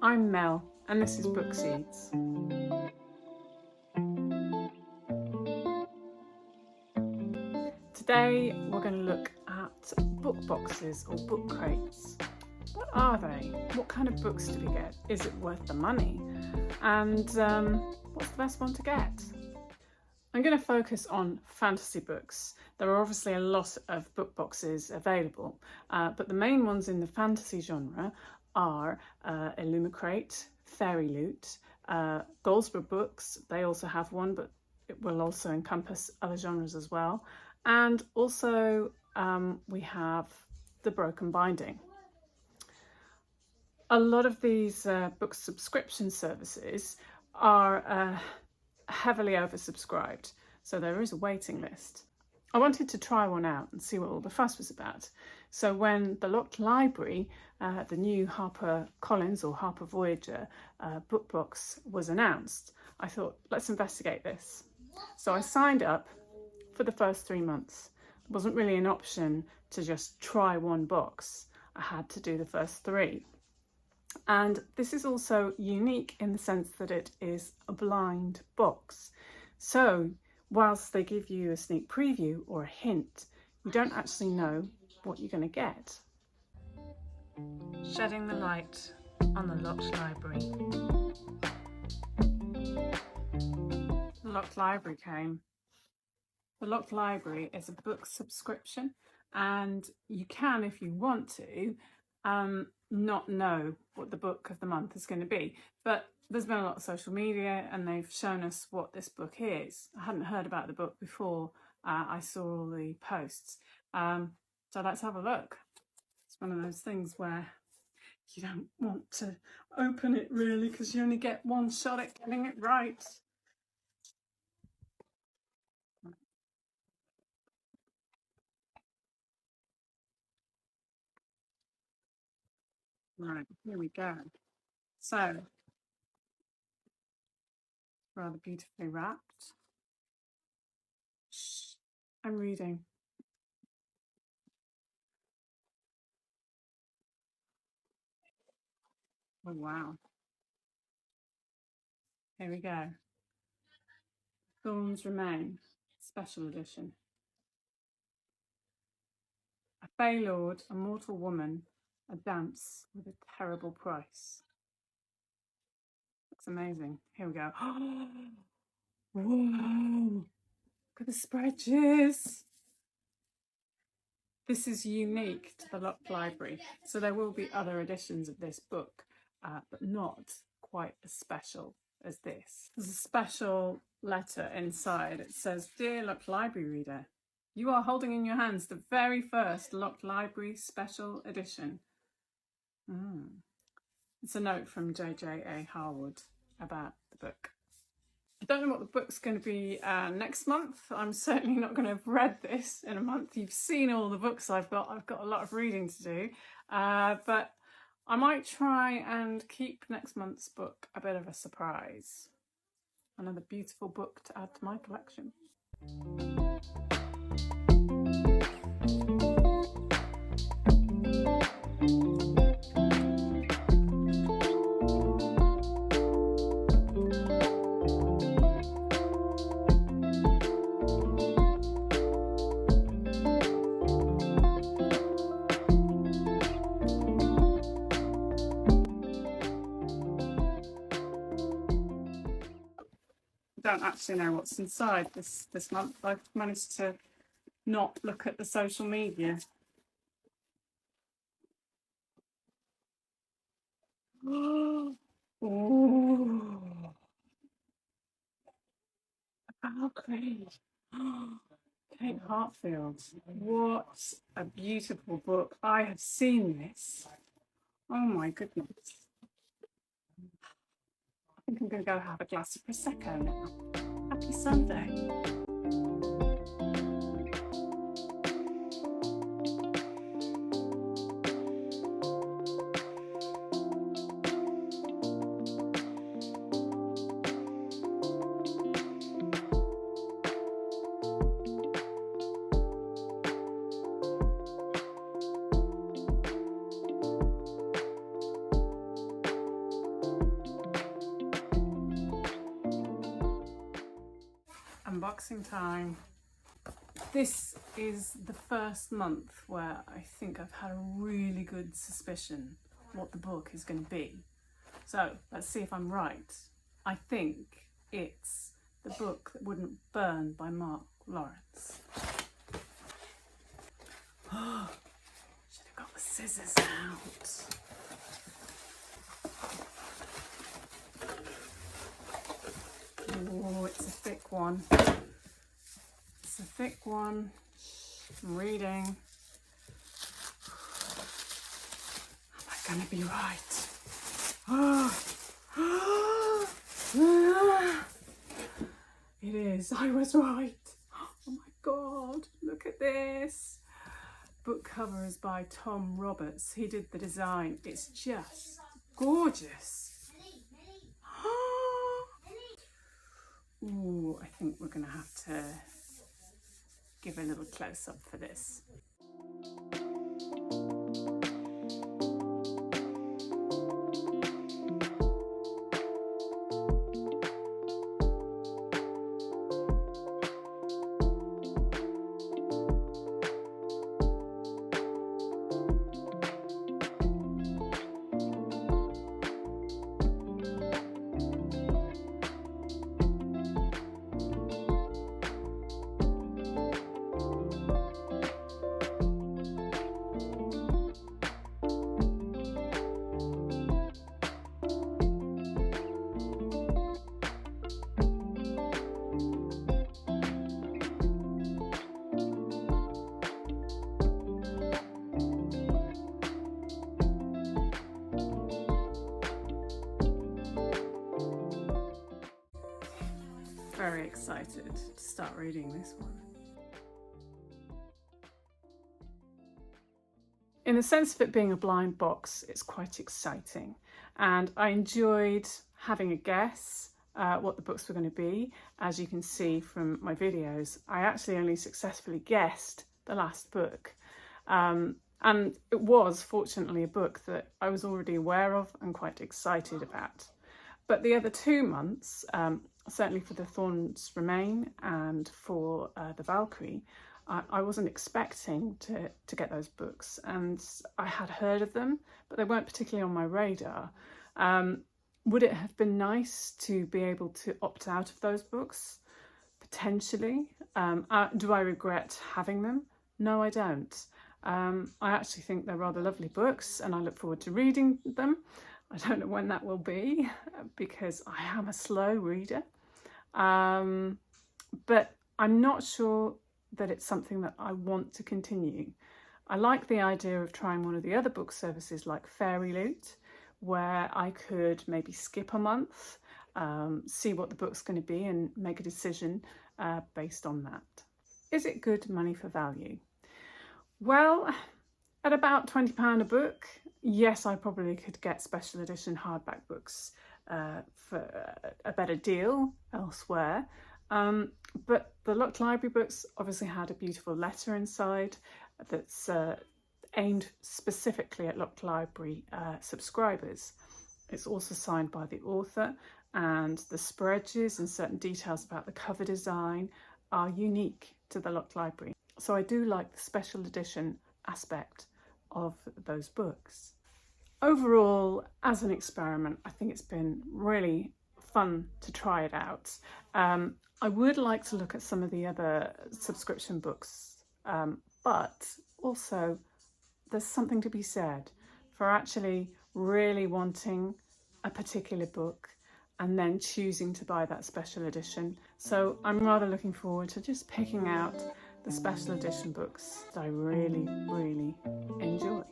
I'm Mel and this is Book Seeds. Today we're going to look at book boxes or book crates. What are they? What kind of books do we get? Is it worth the money? And what's the best one to get? I'm going to focus on fantasy books. There are obviously a lot of book boxes available, but the main ones in the fantasy genre are Illumicrate, Fairy Loot, Goldsborough Books. They also have one, but it will also encompass other genres as well. And also we have the Broken Binding. A lot of these book subscription services are heavily oversubscribed, so there is a waiting list. I wanted to try one out and see what all the fuss was about. So when the Locked Library, the new HarperCollins or Harper Voyager book box was announced, I thought, let's investigate this. So I signed up for the first 3 months. It wasn't really an option to just try one box. I had to do the first 3. And this is also unique in the sense that it is a blind box. So whilst they give you a sneak preview or a hint, you don't actually know what you're going to get. Shedding the light on the Locked Library. The Locked Library came. The Locked Library is a book subscription, and you can, if you want to, not know what the book of the month is going to be. But there's been a lot of social media and they've shown us what this book is. I hadn't heard about the book before I saw all the posts. So let's have a look. It's one of those things where you don't want to open it really because you only get one shot at getting it right. Right, here we go. So, rather beautifully wrapped. Shh, I'm reading. Oh wow. Here we go. Thorns Remain, special edition. A Fey Lord, a mortal woman, a dance with a terrible price. Looks amazing. Here we go. Whoa! Look at the spreadsheets. This is unique to the Locked Library. So there will be other editions of this book, but not quite as special as this. There's a special letter inside. It says, "Dear Locked Library reader, you are holding in your hands the very first Locked Library special edition." It's a note from J.J.A. Harwood about the book. I don't know what the book's going to be next month. I'm certainly not going to have read this in a month. You've seen all the books I've got. I've got a lot of reading to do. But I might try and keep next month's book a bit of a surprise. Another beautiful book to add to my collection. Don't actually know what's inside this month. I've managed to not look at the social media. Oh, Valkyrie. Kate Hartfield. What a beautiful book. I have seen this. Oh my goodness. I think I'm going to go have a glass of Prosecco now. Happy Sunday. unboxing time. This is the first month where I think I've had a really good suspicion what the book is going to be. So let's see if I'm right. I think it's The Book That Wouldn't Burn by Mark Lawrence. Oh, should have got the scissors out. Oh, it's a thick one. It's a thick one. I'm reading. Am I going to be right? Oh. It is. I was right. Oh my God, look at this. Book cover is by Tom Roberts. He did the design. It's just gorgeous. Ooh, I think we're going to have to give a little close-up for this. Very excited to start reading this one. In the sense of it being a blind box, it's quite exciting, and I enjoyed having a guess what the books were going to be. As you can see from my videos, I actually only successfully guessed the last book, and it was fortunately a book that I was already aware of and quite excited about. But the other 2 months, certainly for the Thorns Remain and for the Valkyrie, I wasn't expecting to get those books, and I had heard of them, but they weren't particularly on my radar. Would it have been nice to be able to opt out of those books? Potentially. Do I regret having them? No, I don't. I actually think they're rather lovely books, and I look forward to reading them. I don't know when that will be, because I am a slow reader. But I'm not sure that it's something that I want to continue. I like the idea of trying one of the other book services like Fairy Loot, where I could maybe skip a month, see what the book's going to be and make a decision based on that. Is it good money for value? Well, at about £20 a book, yes, I probably could get special edition hardback books for a better deal elsewhere. But the Locked Library books obviously had a beautiful letter inside that's aimed specifically at Locked Library subscribers. It's also signed by the author, and the spreadsheets and certain details about the cover design are unique to the Locked Library. So I do like the special edition aspect of those books. Overall, as an experiment, I think it's been really fun to try it out. I would like to look at some of the other subscription books, but also there's something to be said for actually really wanting a particular book and then choosing to buy that special edition. So I'm rather looking forward to just picking out the special edition books that I really, really enjoy.